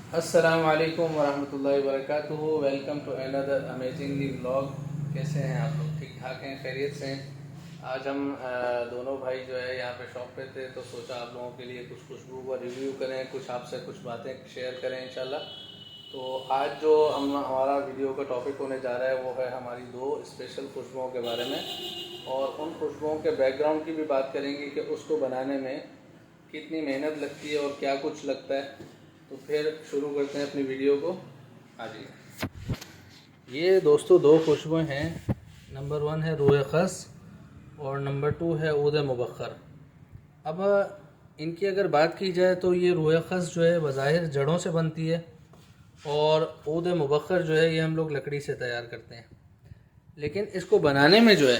अस्सलाम वालेकुम वरहमतुल्लाहि वबरकातुहू। Welcome to another amazingly vlog. कैसे हैं आप लोग? ठीक ठाक हैं? खैरियत से हैं? आज हम दोनों भाई जो है यहाँ पे शॉप पे थे, तो सोचा आप लोगों के लिए कुछ खुशबू का रिव्यू करें, कुछ आपसे कुछ बातें शेयर करें इंशाल्लाह। तो आज जो हमारा वीडियो का टॉपिक होने जा रहा है वो है हमारी दो स्पेशल खुशबुओं के बारे में, और उन खुशबुओं के बैकग्राउंड की भी बात करेंगे कि उसको बनाने में कितनी मेहनत लगती है और क्या कुछ लगता है। तो फिर शुरू करते हैं अपनी वीडियो को। हाँ जी, ये दोस्तों दो खुशबुएं हैं। नंबर 1 है रूह खस और नंबर 2 है ऊद मुबख्खर। अब इनकी अगर बात की जाए तो ये रूह खस जो है बज़ाहिर जड़ों से बनती है, और ऊद मुबख्खर जो है ये हम लोग लकड़ी से तैयार करते हैं। लेकिन इसको बनाने में जो है,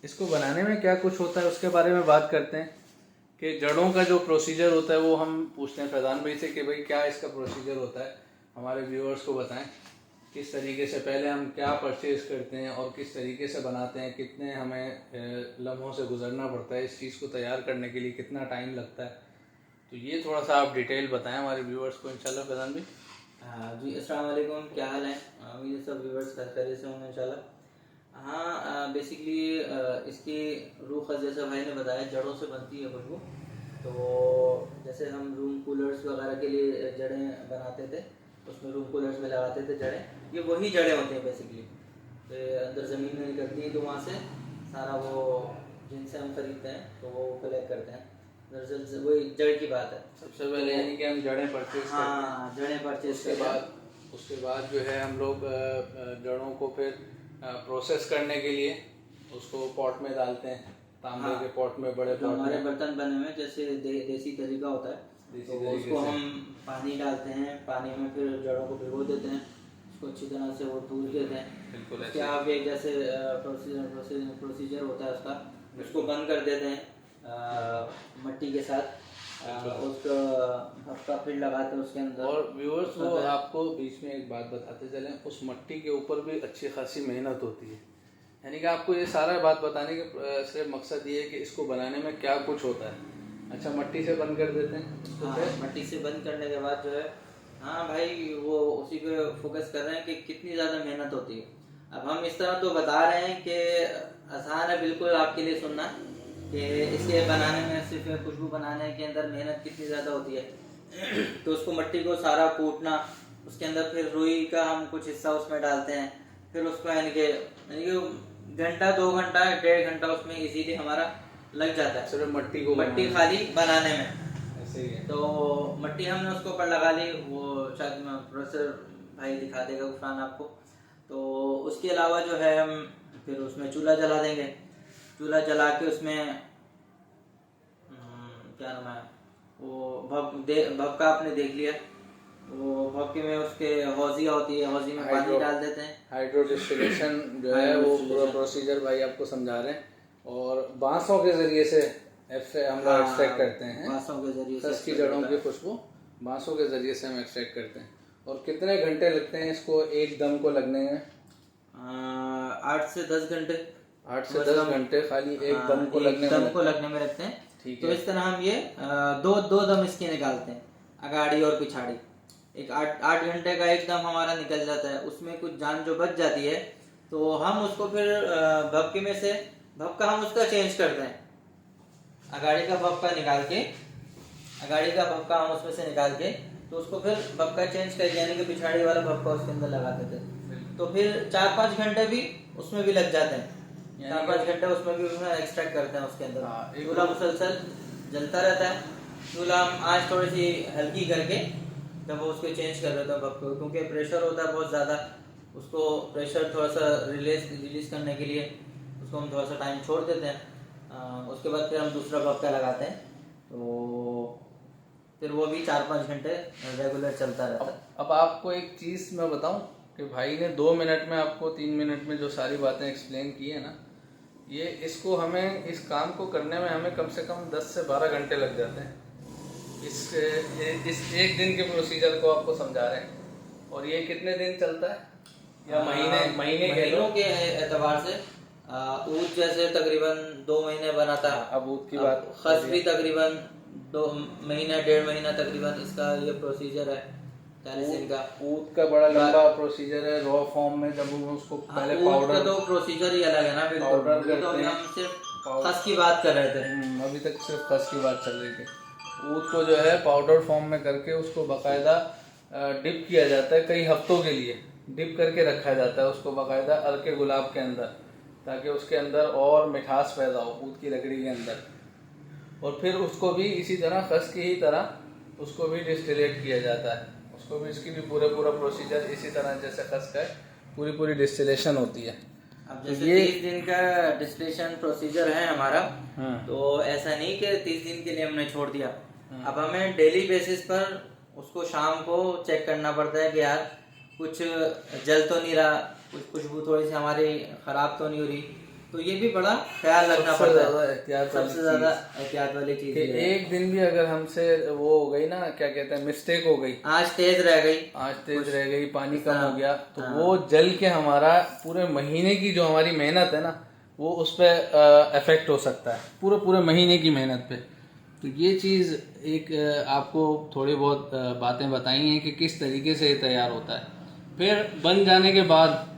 इसको बनाने में क्या कुछ होता है उसके बारे में बात करते हैं। कि जड़ों का जो प्रोसीजर होता है वो हम पूछते हैं फैज़ान भाई से कि भाई क्या इसका प्रोसीजर होता है, हमारे व्यूअर्स को बताएं। किस तरीके से पहले हम क्या परचेज़ करते हैं और किस तरीके से बनाते हैं, कितने हमें लम्हों से गुजरना पड़ता है इस चीज़ को तैयार करने के लिए, कितना टाइम लगता है। तो ये थोड़ा सा आप डिटेल बताएं हमारे व्यूअर्स को इंशाल्लाह फैज़ान भाई। जी अस्सलाम वालेकुम, क्या हाल है? उम्मीद है सब व्यूवर्स खैरियत से होंगे इंशाल्लाह। हाँ, बेसिकली इसकी रूह खस जैसा भाई ने बताया जड़ों से बनती है खुशबू। तो जैसे हम रूम कूलर्स वगैरह के लिए जड़ें बनाते थे, उसमें रूम कूलर्स में लगाते थे जड़ें, ये वही जड़ें होती हैं बेसिकली। तो ये अंदर ज़मीन में निकलती हैं, तो वहाँ से सारा वो जिनसे हम खरीदते हैं तो वो कलेक्ट करते हैं। दरअसल से वही जड़ की बात है। सबसे पहले यानी कि हम जड़ें परचेज़ करते हैं। हाँ, जड़ें परचेज उसके बाद जो है हम लोग जड़ों को फिर प्रोसेस करने के लिए उसको पॉट में डालते हैं, तांबे के पॉट में, बड़े जो पॉट हमारे में। बर्तन बने हुए हैं, जैसे देसी तरीका होता है, तो उसको हम पानी डालते हैं, पानी में फिर जड़ों को भिगो देते हैं, उसको अच्छी तरह से वो धुल देते हैं। बिल्कुल उसके ऐसे। आगे जैसे प्रोसीजर होता है उसका, उसको बंद कर देते हैं मट्टी के साथ, उसको हफ्ता फिर लगाते हैं उसके अंदर। और व्यूअर्स वो आपको बीच में एक बात बताते चलें, उस मट्टी के ऊपर भी अच्छी खासी मेहनत होती है। यानी कि आपको ये सारा बात बताने के सिर्फ मकसद ये है कि इसको बनाने में क्या कुछ होता है। अच्छा, मट्टी से बंद कर देते हैं तो फिर मट्टी से बंद करने के बाद जो है, हाँ भाई, वो उसी पे फोकस कर रहे हैं कि कितनी ज़्यादा मेहनत होती है। अब हम इस तरह तो बता रहे हैं कि आसान है बिल्कुल आपके लिए सुनना, कि इसके बनाने में, सिर्फ खुशबू बनाने के अंदर मेहनत कितनी ज़्यादा होती है। तो उसको मट्टी को सारा कूटना, उसके अंदर फिर रुई का हम कुछ हिस्सा उसमें डालते हैं, फिर उसको यानी कि घंटा 2 घंटा 1.5 घंटा उसमें इजीली हमारा लग जाता है, सिर्फ मट्टी को मट्टी खाली बनाने में। ऐसे ही है। तो मट्टी हमने उसके ऊपर लगा ली, वो शायद प्रोफेसर भाई दिखा देगा गुफरान आपको। तो उसके अलावा जो है हम फिर उसमें चूल्हा जला देंगे। चूल्हा जला के उसमें क्या नाम है वो भपका आपने देख लिया, वो भपके में उसके हौजिया होती है, हौजी में पानी डाल देते हैं। हाइड्रो डिस्टिलेशन जो है वो पूरा प्रोसीजर भाई आपको समझा रहे हैं। और बांसों के जरिए से हम लोग एक्सट्रैक्ट करते हैं। बांसों के जरिए से खस की जड़ों की खुशबू बांसों के जरिए से हम एक्सट्रैक्ट करते हैं। और कितने घंटे लगते हैं इसको एक दम को लगने में? 8 से 10 घंटे। 8 से 10 घंटे खाली एक दम को लगने में लगते हैं। ठीक तो है। इस तरह हम ये दो दो दम इसके निकालते हैं, अगाड़ी और पिछाड़ी। एक 8 घंटे का एक दम हमारा निकल जाता है, उसमें कुछ जान जो बच जाती है तो हम उसको फिर भपके में से, भपका हम उसका चेंज करते हैं। अगाड़ी का भपका निकाल के, अगाड़ी का भपका हम उसमें से निकाल के, तो उसको फिर भपका चेंज कर, यानी कि पिछाड़ी वाला भपका उसके अंदर लगा देते हैं। तो फिर 4-5 घंटे भी उसमें भी लग जाते हैं। 4-5 घंटे उसमें भी उसमें एक्सट्रैक्ट करते हैं उसके अंदर। चूल्हा मुसलसल जलता रहता है। चूल्हा हम आज थोड़ी सी हल्की करके जब वो उसको चेंज कर देते हैं भपके, क्योंकि प्रेशर होता है बहुत ज़्यादा, उसको प्रेशर थोड़ा सा रिलीज करने के लिए उसको हम थोड़ा सा टाइम छोड़ देते हैं। उसके बाद फिर हम दूसरा भपका लगाते हैं, तो फिर वो भी 4-5 घंटे रेगुलर चलता रहता है। अब आपको एक चीज़ मैं बताऊं कि भाई ने 2 मिनट में आपको 3 मिनट में जो सारी बातें एक्सप्लेन की है ना, ये इसको हमें, इस काम को करने में हमें कम से कम 10 से 12 घंटे लग जाते हैं। इस एक दिन के प्रोसीजर को आपको समझा रहे हैं। और ये कितने दिन चलता है, या महीनों के एतबार से ऊद जैसे तकरीबन 2 महीने बना था। अब ऊद की बात, खस भी तकरीबन 2 महीना 1.5 महीना तकरीबन इसका ये प्रोसीजर है। 40 दिन का। ऊद का बड़ा लंबा प्रोसीजर है रॉ फॉर्म में, जब हम उसको पहले पाउडर, तो प्रोसीजर ही अलग है ना, बिल्कुल। पाउडर तो करते हैं। हम सिर्फ खस की बात कर रहे थे। अभी तक सिर्फ खस की बात चल रही थी। ऊद को जो है पाउडर फॉर्म में करके उसको बाकायदा डिप किया जाता है, कई हफ्तों के लिए डिप करके रखा जाता है उसको बाकायदा अर्के गुलाब के अंदर, ताकि उसके अंदर और मिठास पैदा हो ऊद की लकड़ी के अंदर। और फिर उसको भी इसी तरह खस की ही तरह उसको भी डिस्टिलेट किया जाता है, उसको भी इसकी भी पूरा प्रोसीजर इसी तरह जैसे खस का पूरी डिस्टिलेशन होती है। अब जैसे 30 दिन का डिस्टिलेशन प्रोसीजर है हमारा, तो ऐसा नहीं कि 30 दिन के लिए हमने छोड़ दिया। अब हमें डेली बेसिस पर उसको शाम को चेक करना पड़ता है कि यार कुछ जल तो नहीं रहा, कुछ खुशबू थोड़ी सी हमारी खराब तो नहीं हो रही। तो ये भी बड़ा ख्याल रखना पड़ता है, सबसे ज्यादा एहतियात वाली चीज है। एक दिन भी अगर हमसे वो हो गई ना, क्या कहते हैं, मिस्टेक हो गई, आज तेज रह गई, पानी कम हो गया, तो वो जल के हमारा पूरे महीने की जो हमारी मेहनत है ना, वो उस पर इफेक्ट हो सकता है, पूरे महीने की मेहनत पे। तो ये चीज़ एक आपको थोड़ी बहुत बातें बताई हैं कि किस तरीके से ये तैयार होता है। फिर बन जाने के बाद,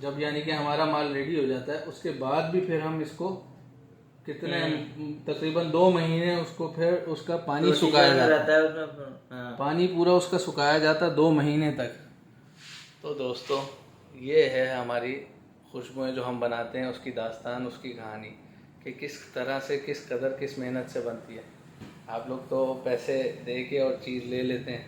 जब यानी कि हमारा माल रेडी हो जाता है, उसके बाद भी फिर हम इसको कितने तकरीबन 2 महीने उसको फिर उसका पानी सुखाया जाता है, पानी पूरा उसका सुखाया जाता है 2 महीने तक। तो दोस्तों, ये है हमारी खुशबुएं जो हम बनाते हैं, उसकी दास्तान, उसकी कहानी कि किस तरह से, किस कदर, किस मेहनत से बनती है। आप लोग तो पैसे दे के और चीज़ ले लेते हैं,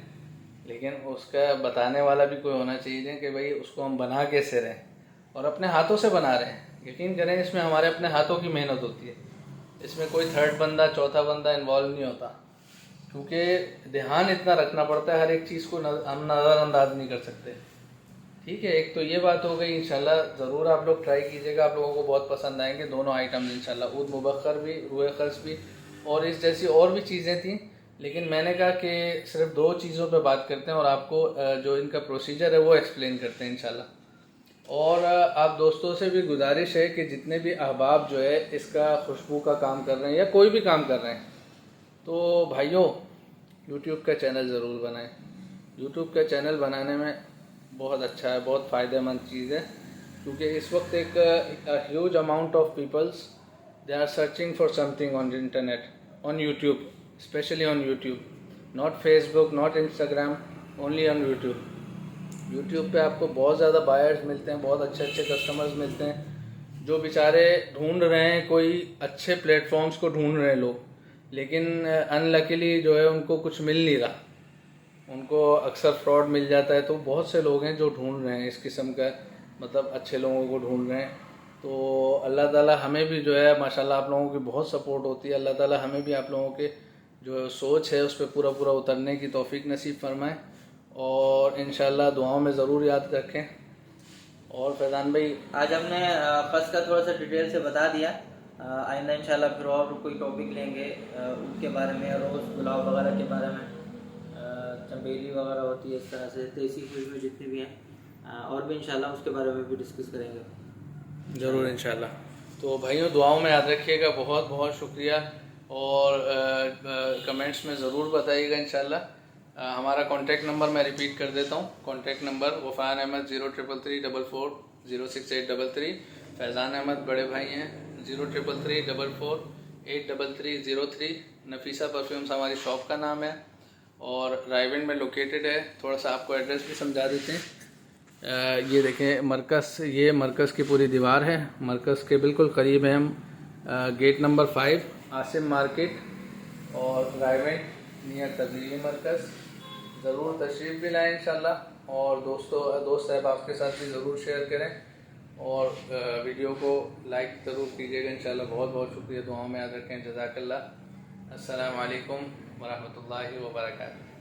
लेकिन उसका बताने वाला भी कोई होना चाहिए कि भाई उसको हम बना कैसे रहे हैं, और अपने हाथों से बना रहे हैं। यकीन करें, इसमें हमारे अपने हाथों की मेहनत होती है, इसमें कोई थर्ड बंदा, चौथा बंदा इन्वॉल्व नहीं होता, क्योंकि ध्यान इतना रखना पड़ता है, हर एक चीज़ को हम नज़रअंदाज नहीं कर सकते। ठीक है, एक तो ये बात हो गई। इंशाल्लाह ज़रूर आप लोग ट्राई कीजिएगा, आप लोगों को बहुत पसंद आएंगे दोनों आइटम्स इंशाल्लाह। ऊद मुबख्खर भी, रूए खर्स भी, और इस जैसी और भी चीज़ें थी, लेकिन मैंने कहा कि सिर्फ 2 चीज़ों पे बात करते हैं और आपको जो इनका प्रोसीजर है वो एक्सप्लेन करते हैं इंशाल्लाह। और आप दोस्तों से भी गुजारिश है कि जितने भी अहबाब जो है इसका खुशबू का काम कर रहे हैं या कोई भी काम कर रहे हैं, तो भाइयों यूट्यूब का चैनल ज़रूर बनाएं। यूट्यूब का चैनल बनाने में बहुत अच्छा है, बहुत फ़ायदेमंद चीज़ है, क्योंकि इस वक्त एक huge amount of peoples they are searching for something on internet, on YouTube, specially on YouTube, not Facebook, not Instagram, only on YouTube. YouTube पे आपको बहुत ज़्यादा बायर्स मिलते हैं, बहुत अच्छे कस्टमर्स मिलते हैं, जो बेचारे ढूंढ रहे हैं, कोई अच्छे प्लेटफॉर्म्स को ढूंढ रहे हैं लोग, लेकिन अनलकीली जो है उनको कुछ मिल नहीं रहा, उनको अक्सर फ्रॉड मिल जाता है। तो बहुत से लोग हैं जो ढूंढ रहे हैं इस किस्म का, मतलब अच्छे लोगों को ढूंढ रहे हैं। तो अल्लाह ताला हमें भी जो है माशाल्लाह आप लोगों की बहुत सपोर्ट होती है, अल्लाह ताला हमें भी आप लोगों के जो सोच है उस पर पूरा उतरने की तौफीक नसीब फरमाए, और इंशाल्लाह दुआओं में ज़रूर याद रखें। और फैज़ान भाई, आज हमने खस का थोड़ा सा डिटेल से बता दिया, आइंदा इंशाल्लाह फिर और कोई टॉपिक लेंगे उनके बारे में, रोज़ गुलाब वगैरह के बारे में, चमेली वगैरह होती है, इस तरह से देसी खुशबू जितनी भी हैं, और भी इंशाल्लाह उसके बारे में भी डिस्कस करेंगे ज़रूर इंशाल्लाह। तो भाइयों दुआओं में याद रखिएगा, बहुत बहुत शुक्रिया, और कमेंट्स में ज़रूर बताइएगा इंशाल्लाह। हमारा कॉन्टैक्ट नंबर मैं रिपीट कर देता हूँ। कॉन्टैक्ट नंबर वफ़ान अहमद 0333440633, फैज़ान अहमद बड़े भाई हैं 033344833303। नफीसा परफ्यूम्स हमारी शॉप का नाम है, और रायविंड में लोकेटेड है। थोड़ा सा आपको एड्रेस भी समझा देते हैं। ये देखें मरकज़, ये मरकज़ की पूरी दीवार है, मरकज़ के बिल्कुल करीब है हम, गेट नंबर 5 आसिम मार्केट और रायविंड नियर तब्लीगी मरकज़। ज़रूर तशरीफ़ भी लाएँ इंशाल्लाह, और दोस्त अहबाब के साथ भी ज़रूर शेयर करें, और वीडियो को लाइक ज़रूर कीजिएगा इंशाल्लाह। बहुत बहुत शुक्रिया, दुआओं में याद रखें। जज़ाकल्लाह। अस्सलामु अलैकुम वरहमतुल्लाहि वबरकातुहू।